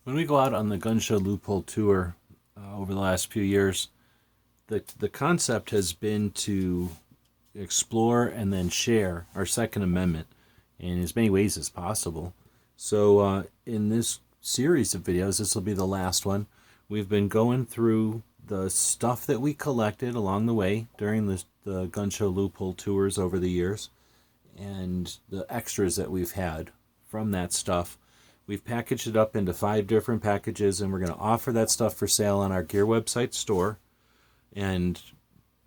When we go out on the Gun Show Loophole Tour over the last few years, the concept has been to explore and then share our Second Amendment in as many ways as possible. So in this series of videos, this will be the last one, we've been going through the stuff that we collected along the way during the Gun Show Loophole tours over the years, and the extras that we've had from that stuff. We've packaged it up into 5 different packages, and we're going to offer that stuff for sale on our gear website store. And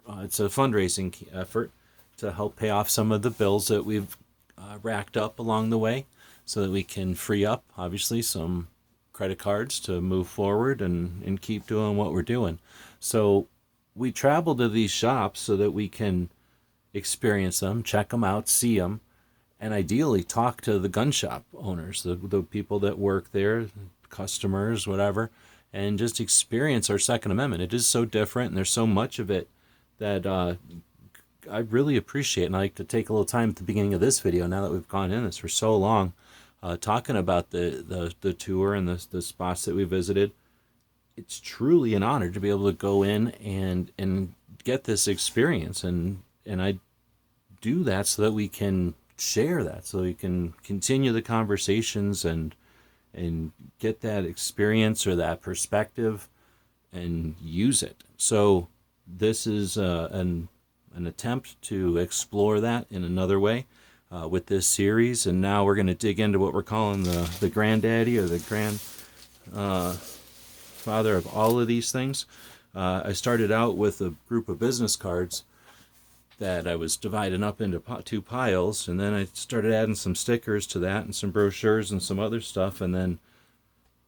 it's a fundraising effort to help pay off some of the bills that we've racked up along the way, so that we can free up, obviously, some credit cards to move forward and keep doing what we're doing. So we travel to these shops so that we can experience them, check them out, see them, and ideally talk to the gun shop owners, the people that work there, customers, whatever, and just experience our Second Amendment. It is so different, and there's so much of it that I really appreciate. And I like to take a little time at the beginning of this video, now that we've gone in this for so long, talking about the tour and the spots that we visited. It's truly an honor to be able to go in and get this experience, and I do that so that we can share that, so we can continue the conversations and get that experience or that perspective and use it. So this is an attempt to explore that in another way with this series. And now we're going to dig into what we're calling the granddaddy, or the grandfather of all of these things. I started out with a group of business cards that I was dividing up into 2 piles, and then I started adding some stickers to that and some brochures and some other stuff, and then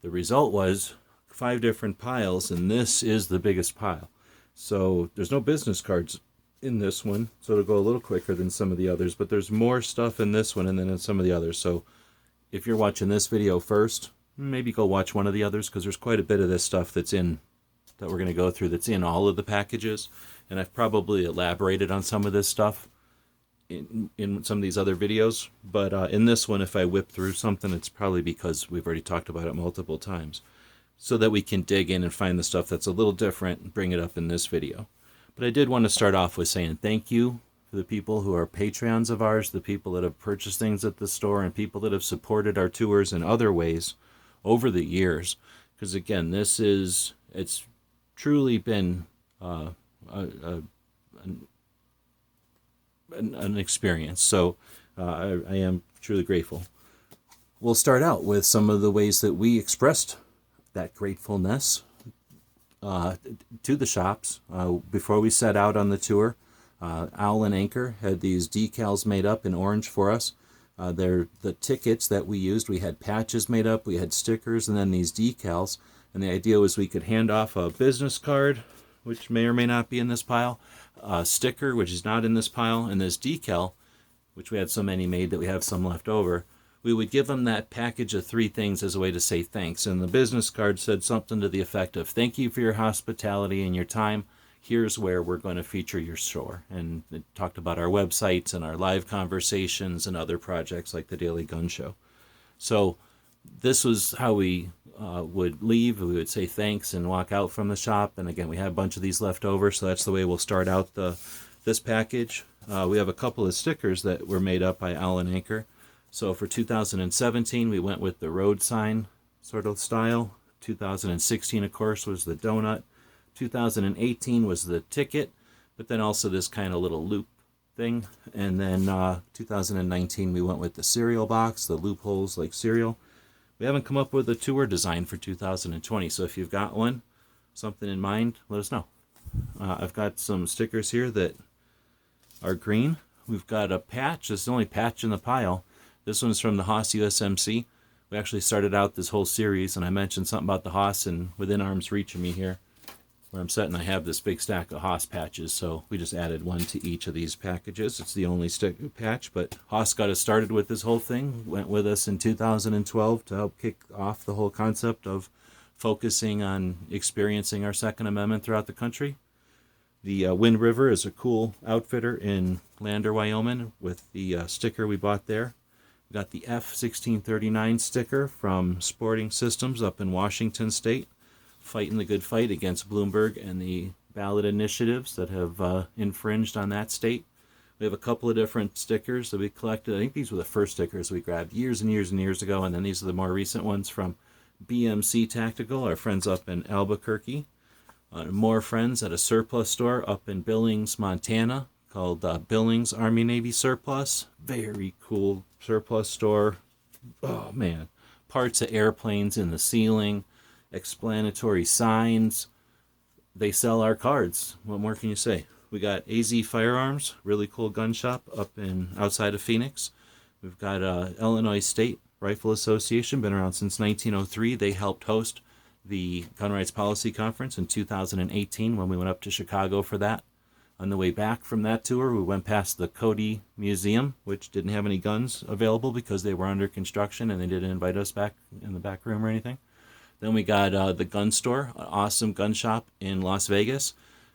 the result was 5 different piles, and this is the biggest pile. So there's no business cards in this one, so it'll go a little quicker than some of the others, but there's more stuff in this one and then in some of the others. So if you're watching this video first, maybe go watch one of the others, because there's quite a bit of this stuff that we're going to go through that's in all of the packages. And I've probably elaborated on some of this stuff in some of these other videos. But in this one, if I whip through something, it's probably because we've already talked about it multiple times, so that we can dig in and find the stuff that's a little different and bring it up in this video. But I did want to start off with saying thank you for the people who are Patreons of ours, the people that have purchased things at the store, and people that have supported our tours in other ways over the years. Because again, it's truly been an experience. So I am truly grateful. We'll start out with some of the ways that we expressed that gratefulness to the shops before we set out on the tour. Owl and Anchor had these decals made up in orange for us. They're the tickets that we used. We had patches made up, we had stickers, and then these decals. And the idea was we could hand off a business card, which may or may not be in this pile, a sticker, which is not in this pile, and this decal, which we had so many made that we have some left over. We would give them that package of 3 things as a way to say thanks. And the business card said something to the effect of, thank you for your hospitality and your time. Here's where we're going to feature your store. And it talked about our websites and our live conversations and other projects like the Daily Gun Show. So this was how we would leave. We would say thanks and walk out from the shop. And again, we had a bunch of these left over, so that's the way we'll start out this package. We have a couple of stickers that were made up by Owl and Anchor. So for 2017, we went with the road sign sort of style. 2016, of course, was the donut. 2018 was the ticket, but then also this kind of little loop thing. And then 2019, we went with the cereal box, the loopholes like cereal. We haven't come up with a tour design for 2020, so if you've got one, something in mind, let us know. I've got some stickers here that are green. We've got a patch. This is the only patch in the pile. This one's from the Haas USMC. We actually started out this whole series, and I mentioned something about the Haas, and within arm's reach of me here, where I'm sitting, I have this big stack of Haas patches, so we just added one to each of these packages. It's the only patch, but Haas got us started with this whole thing, went with us in 2012 to help kick off the whole concept of focusing on experiencing our Second Amendment throughout the country. The Wind River is a cool outfitter in Lander, Wyoming, with the sticker we bought there. We got the F-1639 sticker from Sporting Systems up in Washington State, fighting the good fight against Bloomberg and the ballot initiatives that have infringed on that state. We have a couple of different stickers that we collected. I think these were the first stickers we grabbed years and years and years ago, and then these are the more recent ones from BMC Tactical, our friends up in Albuquerque. More friends at a surplus store up in Billings, Montana, called Billings Army Navy Surplus. Very cool surplus store. Oh man, parts of airplanes in the ceiling, explanatory signs. They sell our cards. What more can you say? We got AZ Firearms, really cool gun shop up in outside of Phoenix. We've got Illinois State Rifle Association, been around since 1903. They helped host the Gun Rights Policy Conference in 2018 when we went up to Chicago for that. On the way back from that tour, we went past the Cody Museum, which didn't have any guns available because they were under construction and they didn't invite us back in the back room or anything. Then we got the gun store, an awesome gun shop in Las Vegas.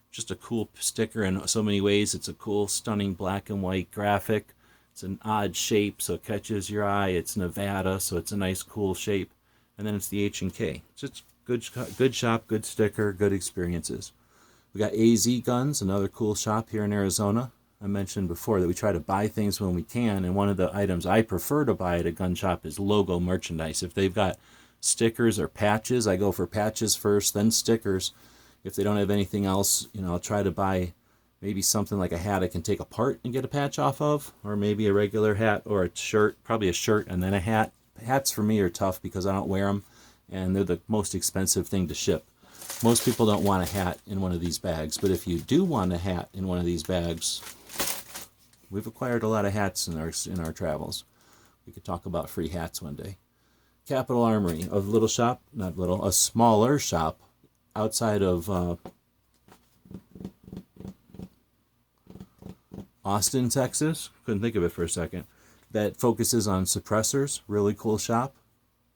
Just a cool sticker in so many ways. It's a cool, stunning black and white graphic. It's an odd shape, so it catches your eye. It's Nevada, so it's a nice, cool shape. And then it's the H&K. It's just good shop, good sticker, good experiences. We got AZ Guns, another cool shop here in Arizona. I mentioned before that we try to buy things when we can, and one of the items I prefer to buy at a gun shop is logo merchandise. If they've got stickers or patches, I go for patches first, then stickers. If they don't have anything else, I'll try to buy maybe something like a hat I can take apart and get a patch off of, or maybe a regular hat or a shirt, probably a shirt and then a hat. Hats for me are tough because I don't wear them, and they're the most expensive thing to ship. Most people don't want a hat in one of these bags, but if you do want a hat in one of these bags, we've acquired a lot of hats in our travels. We could talk about free hats one day. Capitol Armory, a smaller shop outside of Austin, Texas. Couldn't think of it for a second. That focuses on suppressors. Really cool shop.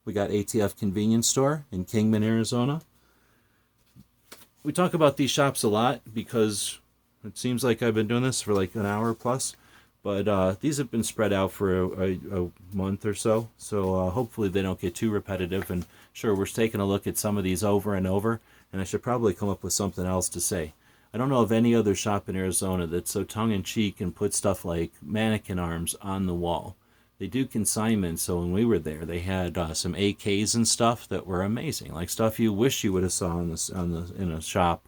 We got ATF Convenience Store in Kingman, Arizona. We talk about these shops a lot because it seems like I've been doing this for like an hour plus, but these have been spread out for a month or so, so hopefully they don't get too repetitive. And sure, we're taking a look at some of these over and over, and I should probably come up with something else to say. I don't know of any other shop in Arizona that's so tongue-in-cheek and put stuff like mannequin arms on the wall. They do consignment, so when we were there, they had some AKs and stuff that were amazing, like stuff you wish you would have saw in a shop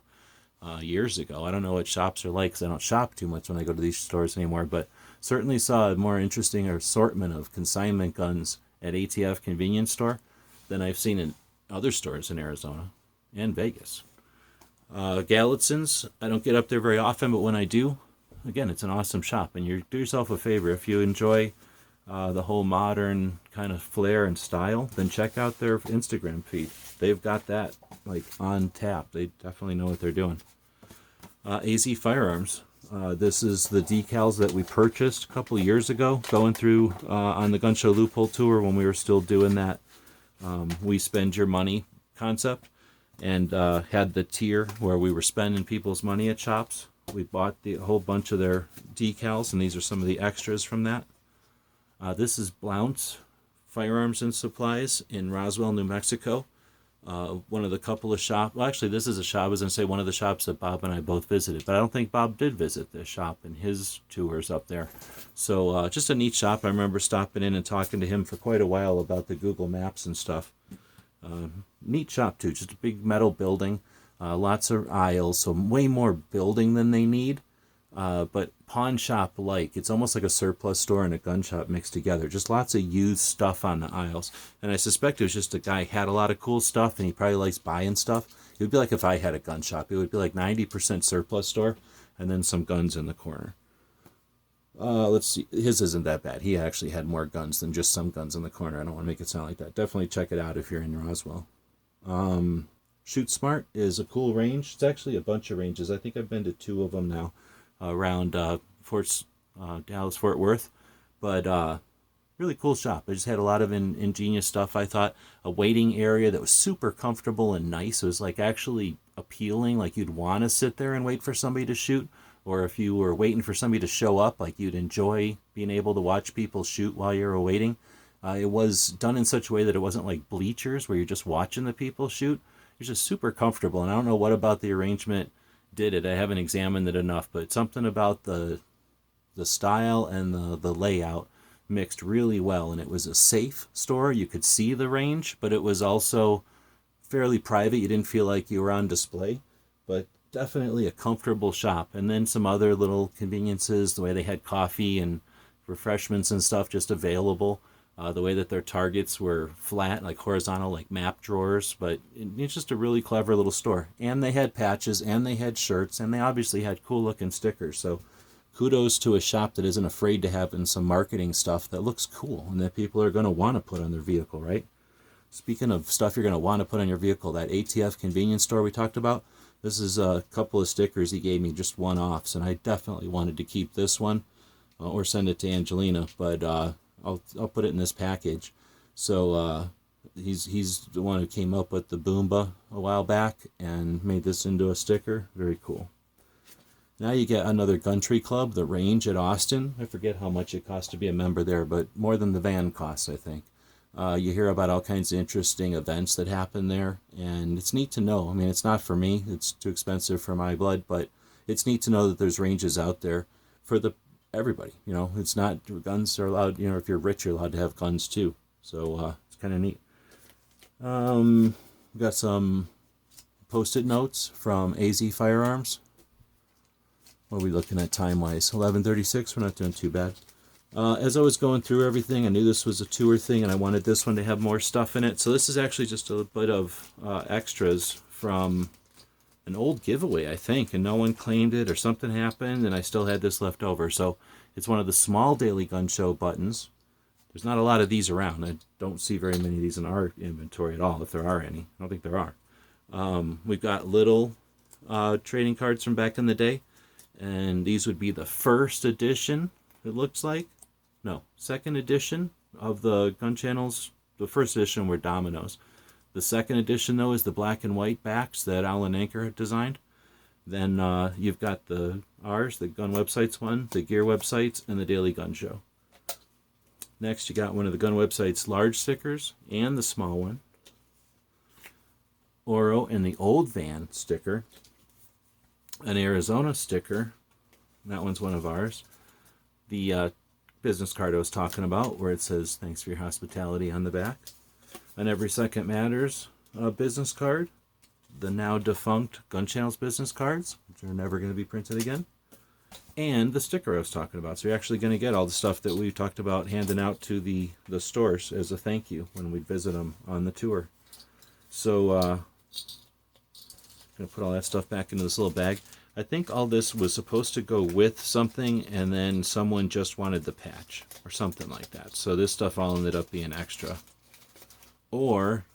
years ago. I don't know what shops are like because I don't shop too much when I go to these stores anymore, but certainly saw a more interesting assortment of consignment guns at ATF Convenience Store than I've seen in other stores in Arizona and Vegas. Gallitzins, I don't get up there very often, but when I do, again, it's an awesome shop, and you do yourself a favor. If you enjoy the whole modern kind of flair and style, then check out their Instagram feed. They've got that like on tap. They definitely know what they're doing. AZ Firearms. This is the decals that we purchased a couple of years ago, going through on the Gun Show Loophole Tour when we were still doing that we spend your money concept, and had the tier where we were spending people's money at shops. We bought a whole bunch of their decals, and these are some of the extras from that. This is Blount's Firearms and Supplies in Roswell, New Mexico. One of the couple of shops. Well, actually, this is a shop. I was going to say one of the shops that Bob and I both visited, but I don't think Bob did visit this shop in his tours up there. So just a neat shop. I remember stopping in and talking to him for quite a while about the Google Maps and stuff. Neat shop, too. Just a big metal building. Lots of aisles, so way more building than they need. But pawn shop like. It's almost like a surplus store and a gun shop mixed together. Just lots of used stuff on the aisles. And I suspect it was just a guy had a lot of cool stuff and he probably likes buying stuff. It would be like if I had a gun shop. It would be like 90% surplus store and then some guns in the corner. Let's see. His isn't that bad. He actually had more guns than just some guns in the corner. I don't want to make it sound like that. Definitely check it out if you're in Roswell. Shoot Smart is a cool range. It's actually a bunch of ranges. I think I've been to 2 of them now. Around Dallas, Fort Worth, but really cool shop. I just had a lot of ingenious stuff. I thought a waiting area that was super comfortable and nice. It was like actually appealing, like you'd want to sit there and wait for somebody to shoot. or if you were waiting for somebody to show up, like you'd enjoy being able to watch people shoot while you're waiting. It was done in such a way that it wasn't like bleachers where you're just watching the people shoot. It's just super comfortable, and I don't know what about the arrangement did it. I haven't examined it enough, but something about the style and the layout mixed really well, and it was a safe store. You could see the range, but it was also fairly private. You didn't feel like you were on display, but definitely a comfortable shop. And then some other little conveniences, the way they had coffee and refreshments and stuff just available. The way that their targets were flat, like horizontal, like map drawers. But it's just a really clever little store. And they had patches, and they had shirts, and they obviously had cool looking stickers. So kudos to a shop that isn't afraid to have in some marketing stuff that looks cool and that people are going to want to put on their vehicle, right? Speaking of stuff you're going to want to put on your vehicle, that ATF convenience store we talked about, this is a couple of stickers he gave me, just one-offs, and I definitely wanted to keep this one or send it to Angelina, but I'll put it in this package. So he's the one who came up with the Boomba a while back and made this into a sticker. Very cool. Now you get another gun tree club, the Range at Austin. I forget how much it costs to be a member there, but more than the van costs, I think. You hear about all kinds of interesting events that happen there, and it's neat to know. I mean, it's not for me. It's too expensive for my blood, but it's neat to know that there's ranges out there for everybody. You know, it's not, guns are allowed, you know, if you're rich, you're allowed to have guns too. So it's kind of neat. We got some Post-it notes from AZ Firearms. What are we looking at time-wise? 11:36. We're not doing too bad. As I was going through everything, I knew this was a tour thing, and I wanted this one to have more stuff in it. So this is actually just a bit of extras from an old giveaway, I think, and no one claimed it or something happened, and I still had this left over. So it's one of the small Daily Gun Show buttons. There's not a lot of these around. I don't see very many of these in our inventory at all, if there are any. I don't think there are. We've got little trading cards from back in the day, and these would be the first edition, it looks like. No, second edition of the gun channels. The first edition were dominoes. The second edition, though, is the black and white backs that Alan Anker had designed. Then you've got ours, the Gun Websites one, the Gear Websites, and the Daily Gun Show. Next, you got one of the Gun Websites large stickers and the small one. Oro and the Old Van sticker. An Arizona sticker. That one's one of ours. The business card I was talking about, where it says, "Thanks for your hospitality" on the back. An Every Second Matters business card. The now defunct Gun Channels business cards, which are never going to be printed again. And the sticker I was talking about. So you're actually going to get all the stuff that we talked about handing out to the stores as a thank you when we visit them on the tour. So I'm going to put all that stuff back into this little bag. I think all this was supposed to go with something, and then someone just wanted the patch or something like that. So this stuff all ended up being extra. Or,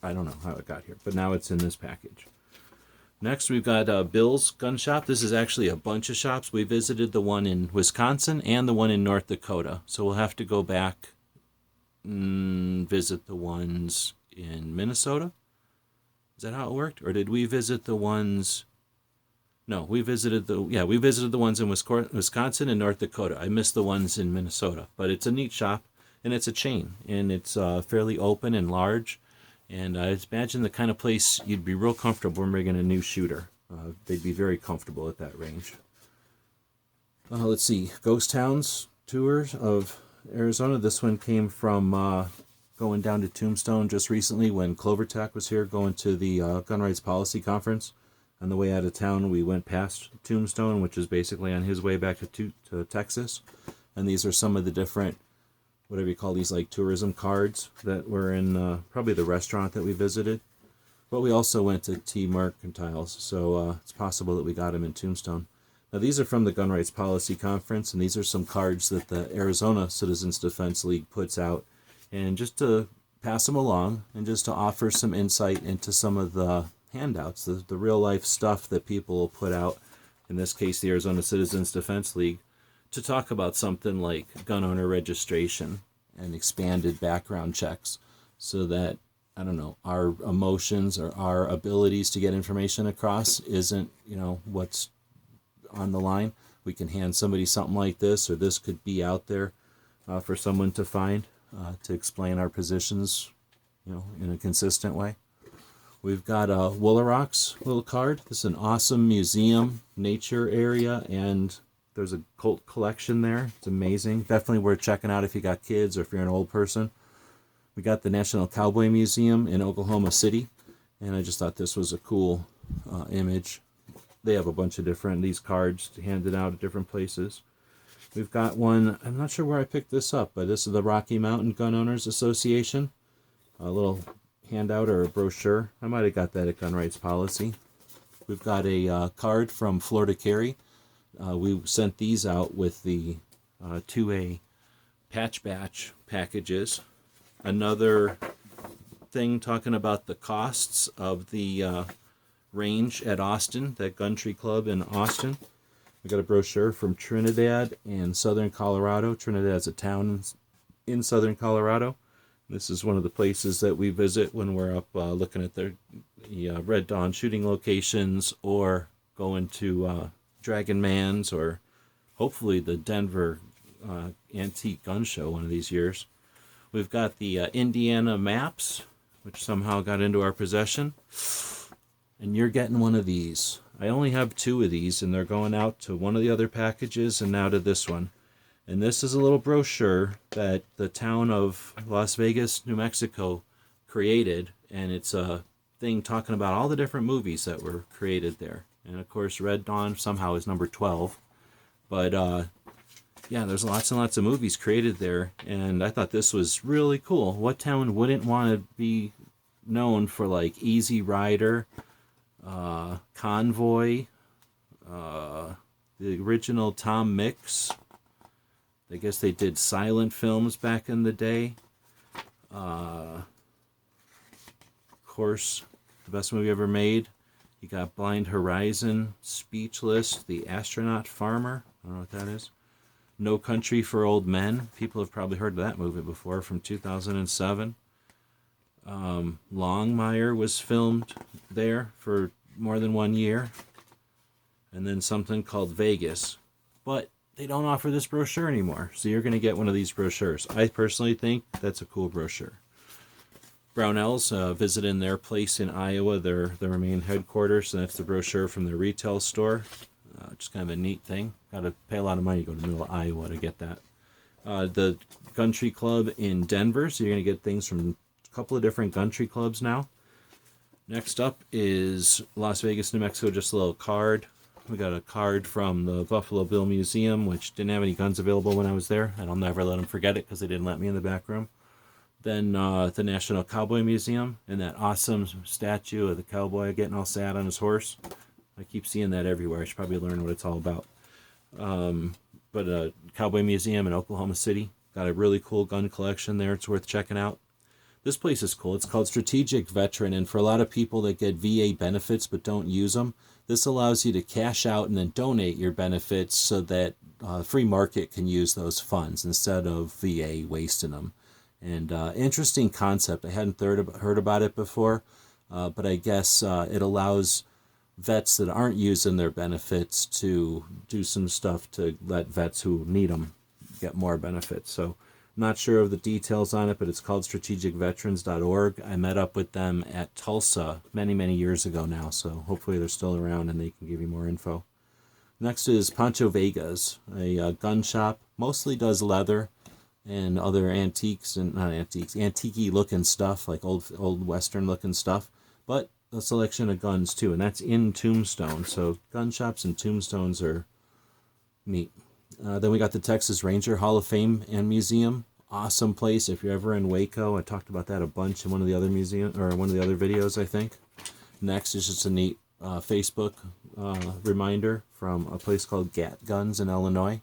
I don't know how it got here, but now it's in this package. Next, we've got Bill's Gun Shop. This is actually a bunch of shops. We visited the one in Wisconsin and the one in North Dakota. So we'll have to go back and visit the ones in Minnesota. Is that how it worked? Or did we visit the ones... No, we visited the ones in Wisconsin and North Dakota. I missed the ones in Minnesota. But it's a neat shop, and it's a chain, and it's fairly open and large. And I imagine the kind of place you'd be real comfortable when bringing a new shooter. They'd be very comfortable at that range. Let's see, Ghost Towns tours of Arizona. This one came from going down to Tombstone just recently when Clovertac was here, going to the Gun Rights Policy Conference. On the way out of town, we went past Tombstone, which is basically on his way back to Texas. And these are some of the different, whatever you call these, like tourism cards that were in probably the restaurant that we visited. But we also went to T Mercantiles, so it's possible that we got them in Tombstone. Now, these are from the Gun Rights Policy Conference, and these are some cards that the Arizona Citizens Defense League puts out. And just to pass them along, and just to offer some insight into some of the handouts, the real-life stuff that people will put out, in this case, the Arizona Citizens Defense League, to talk about something like gun owner registration and expanded background checks so that, I don't know, our emotions or our abilities to get information across isn't, what's on the line. We can hand somebody something like this, or this could be out there for someone to find to explain our positions, in a consistent way. We've got a Woolarox little card. This is an awesome museum, nature area, and there's a cult collection there. It's amazing. Definitely worth checking out if you got kids or if you're an old person. We got the National Cowboy Museum in Oklahoma City, and I just thought this was a cool image. They have a bunch of these cards handed out at different places. We've got one, I'm not sure where I picked this up, but this is the Rocky Mountain Gun Owners Association. A little handout or a brochure. I might have got that at Gun Rights Policy. We've got a card from Florida Carry. We sent these out with the 2A patch batch packages. Another thing talking about the costs of the range at Austin, that Gun Tree Club in Austin. We got a brochure from Trinidad and Southern Colorado. Trinidad's a town in Southern Colorado. This is one of the places that we visit when we're up looking at the Red Dawn shooting locations, or going to Dragon Man's, or hopefully the Denver Antique Gun Show one of these years. We've got the Indiana maps, which somehow got into our possession. And you're getting one of these. I only have 2 of these, and they're going out to one of the other packages and now to this one. And this is a little brochure that the town of Las Vegas, New Mexico created, and it's a thing talking about all the different movies that were created there. And of course, Red Dawn somehow is number 12. But yeah, there's lots and lots of movies created there, and I thought this was really cool. What town wouldn't want to be known for like Easy Rider, Convoy, the original Tom Mix? I guess they did silent films back in the day. Of course, the best movie ever made. You got Blind Horizon, Speechless, The Astronaut Farmer. I don't know what that is. No Country for Old Men. People have probably heard of that movie before, from 2007. Longmire was filmed there for more than 1 year. And then something called Vegas. But they don't offer this brochure anymore, so you're going to get one of these brochures. I personally think that's a cool brochure. Brownells, visiting their place in Iowa, their main headquarters, and that's the brochure from their retail store. Just kind of a neat thing. Got to pay a lot of money to go to the middle of Iowa to get that. The Gun Tree Club in Denver, so you're going to get things from a couple of different Gun Tree Clubs now. Next up is Las Vegas, New Mexico, just a little card. We got a card from the Buffalo Bill Museum, which didn't have any guns available when I was there, and I'll never let them forget it because they didn't let me in the back room. Then the National Cowboy Museum, and that awesome statue of the cowboy getting all sad on his horse. I keep seeing that everywhere. I should probably learn what it's all about. But a Cowboy Museum in Oklahoma City. Got a really cool gun collection there. It's worth checking out. This place is cool. It's called Strategic Veteran, and for a lot of people that get VA benefits but don't use them, this allows you to cash out and then donate your benefits so that free market can use those funds instead of VA wasting them. And interesting concept. I hadn't heard about it before, but I guess it allows vets that aren't using their benefits to do some stuff to let vets who need them get more benefits. So not sure of the details on it, but it's called strategicveterans.org. I met up with them at Tulsa many years ago now, so hopefully they're still around and they can give you more info. Next is Pancho Vega's, a gun shop. Mostly does leather and other antiques, and not antiques, antique-y looking stuff, like old Western looking stuff, but a selection of guns too, and that's in Tombstone. So gun shops and tombstones are neat. Then we got the Texas Ranger Hall of Fame and Museum. Awesome place if you're ever in Waco. I talked about that a bunch in one of the other videos, I think. Next is just a neat Facebook reminder from a place called Gat Guns in Illinois.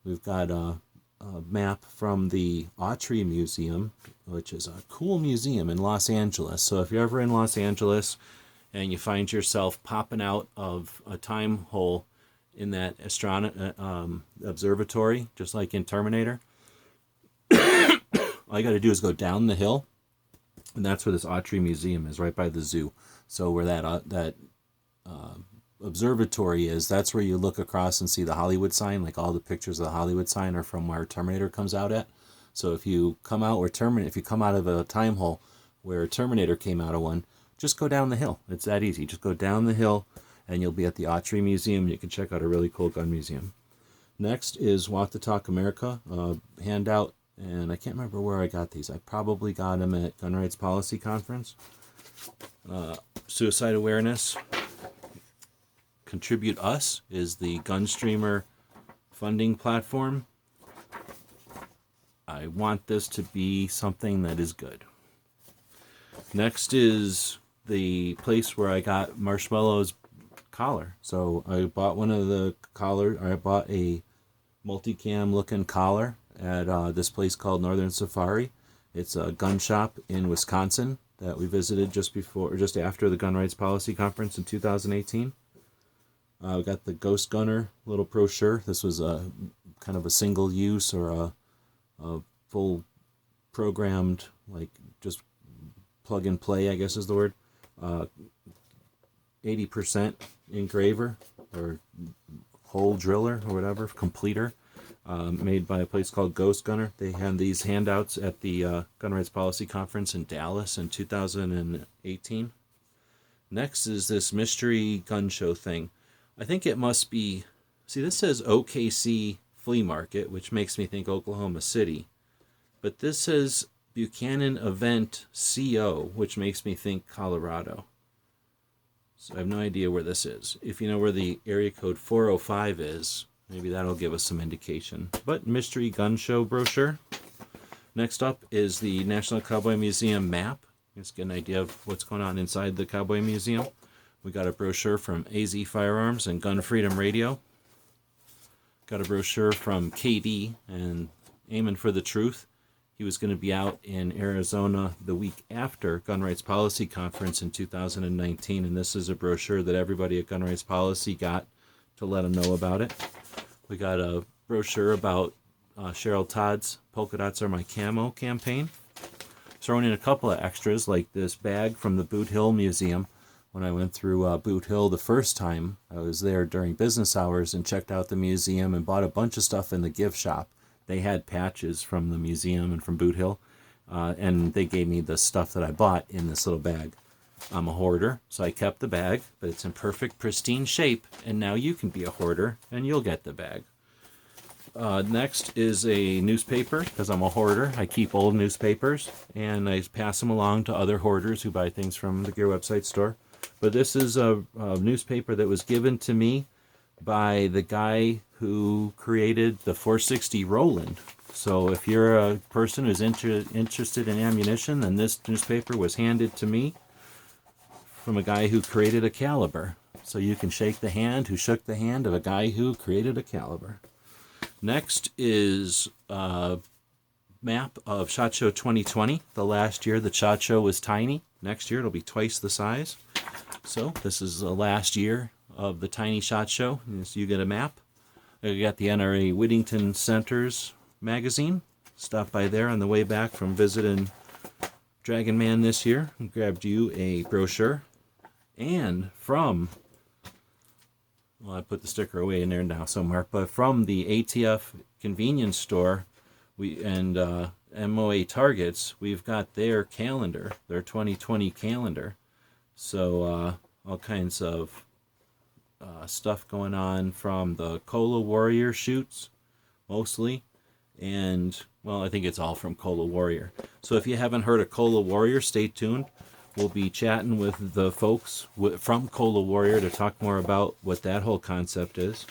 We've got a map from the Autry Museum, which is a cool museum in Los Angeles. So if you're ever in Los Angeles and you find yourself popping out of a time hole in that observatory, just like in Terminator, all you got to do is go down the hill, and that's where this Autry Museum is, right by the zoo. So where that observatory is, that's where you look across and see the Hollywood sign. Like all the pictures of the Hollywood sign are from where Terminator comes out at. So if you come out if you come out of a time hole where Terminator came out of one, just go down the hill. It's that easy. Just go down the hill and you'll be at the Autry Museum. You can check out a really cool gun museum. Next is Walk the Talk America handout, and I can't remember where I got these. I probably got them at Gun Rights Policy Conference. Suicide awareness. Contribute Us is the gun streamer funding platform. I want this to be something that is good. Next is the place where I got Marshmallow's collar. So I bought one of the collars. I bought a multicam looking collar at this place called Northern Safari. It's a gun shop in Wisconsin that we visited just after the Gun Rights Policy Conference in 2018. We got the Ghost Gunner little brochure. This was a kind of a single use or a full programmed, like just plug and play, I guess is the word. 80% engraver or hole driller or whatever, completer, made by a place called Ghost Gunner. They had these handouts at the Gun Rights Policy Conference in Dallas in 2018. Next is this mystery gun show thing. I think it must be, see, this says OKC Flea Market, which makes me think Oklahoma City. But this says Buchanan Event CO, which makes me think Colorado. So I have no idea where this is. If you know where the area code 405 is, maybe that'll give us some indication. But mystery gun show brochure. Next up is the National Cowboy Museum map. Let's get an idea of what's going on inside the Cowboy Museum. We got a brochure from AZ Firearms and Gun Freedom Radio. Got a brochure from KD and Aiming for the Truth. He was going to be out in Arizona the week after Gun Rights Policy Conference in 2019, and this is a brochure that everybody at Gun Rights Policy got to let them know about it. We got a brochure about Cheryl Todd's Polka Dots Are My Camo campaign. Throwing in a couple of extras, like this bag from the Boot Hill Museum. When I went through Boot Hill the first time, I was there during business hours and checked out the museum and bought a bunch of stuff in the gift shop. They had patches from the museum and from Boot Hill, and they gave me the stuff that I bought in this little bag. I'm a hoarder, so I kept the bag, but it's in perfect, pristine shape, and now you can be a hoarder, and you'll get the bag. Next is a newspaper, because I'm a hoarder. I keep old newspapers, and I pass them along to other hoarders who buy things from the Gear Website store. But this is a newspaper that was given to me by the guy who created the 460 Roland. So if you're a person who's interested in ammunition, then this newspaper was handed to me from a guy who created a caliber. So you can shake the hand who shook the hand of a guy who created a caliber. Next is a map of SHOT Show 2020. The last year the SHOT Show was tiny. Next year it'll be twice the size. So this is the last year of the tiny SHOT Show. So you get a map. You got the NRA Whittington Centers magazine. Stopped by there on the way back from visiting Dragon Man this year. And grabbed you a brochure. And from, well, I put the sticker away in there now somewhere, but from the ATF convenience store and MOA Targets, we've got their calendar, their 2020 calendar. So all kinds of stuff going on from the Cola Warrior shoots, mostly. And, well, I think it's all from Cola Warrior. So if you haven't heard of Cola Warrior, stay tuned. We'll be chatting with the folks from Cola Warrior to talk more about what that whole concept is.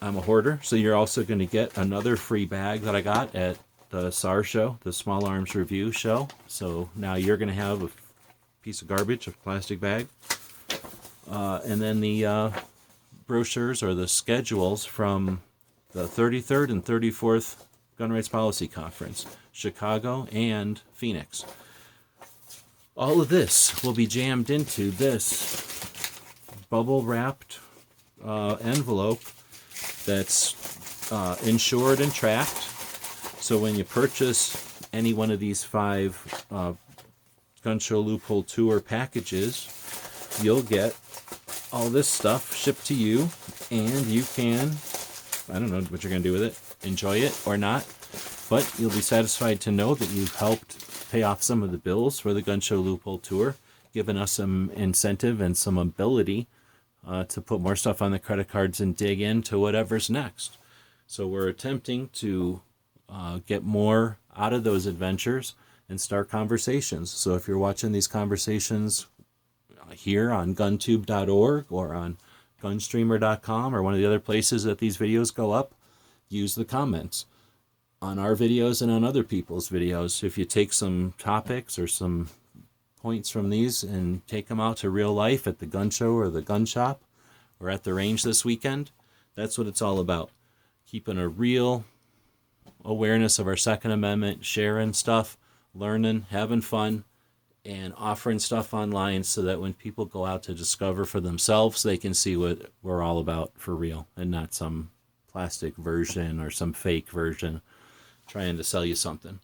I'm a hoarder, so you're also going to get another free bag that I got at the SAR show, the Small Arms Review show. So now you're going to have a piece of garbage, a plastic bag. And then the brochures or the schedules from the 33rd and 34th Gun Rights Policy Conference, Chicago and Phoenix. All of this will be jammed into this bubble-wrapped envelope that's insured and tracked. So when you purchase any one of these 5 Gun Show Loophole Tour packages, you'll get all this stuff shipped to you, and you can, I don't know what you're going to do with it, enjoy it or not, but you'll be satisfied to know that you've helped pay off some of the bills for the Gun Show Loophole Tour, given us some incentive and some ability to put more stuff on the credit cards and dig into whatever's next. So we're attempting to get more out of those adventures and start conversations. So if you're watching these conversations here on guntube.org or on gunstreamer.com or one of the other places that these videos go up, use the comments on our videos and on other people's videos. If you take some topics or some points from these and take them out to real life at the gun show or the gun shop or at the range this weekend, that's what it's all about. Keeping a real awareness of our Second Amendment, sharing stuff, learning, having fun, and offering stuff online so that when people go out to discover for themselves, they can see what we're all about for real and not some plastic version or some fake version trying to sell you something.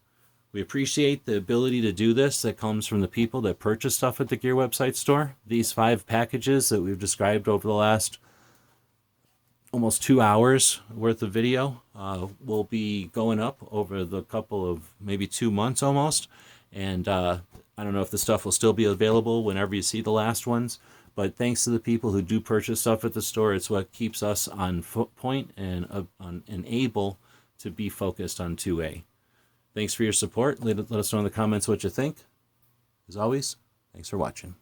We appreciate the ability to do this that comes from the people that purchase stuff at the Gear Website store. These 5 packages that we've described over the last almost 2 hours worth of video will be going up over the couple of maybe 2 months almost. And I don't know if the stuff will still be available whenever you see the last ones, but thanks to the people who do purchase stuff at the store, it's what keeps us on point and able to be focused on 2A. Thanks for your support. Let us know in the comments what you think. As always, thanks for watching.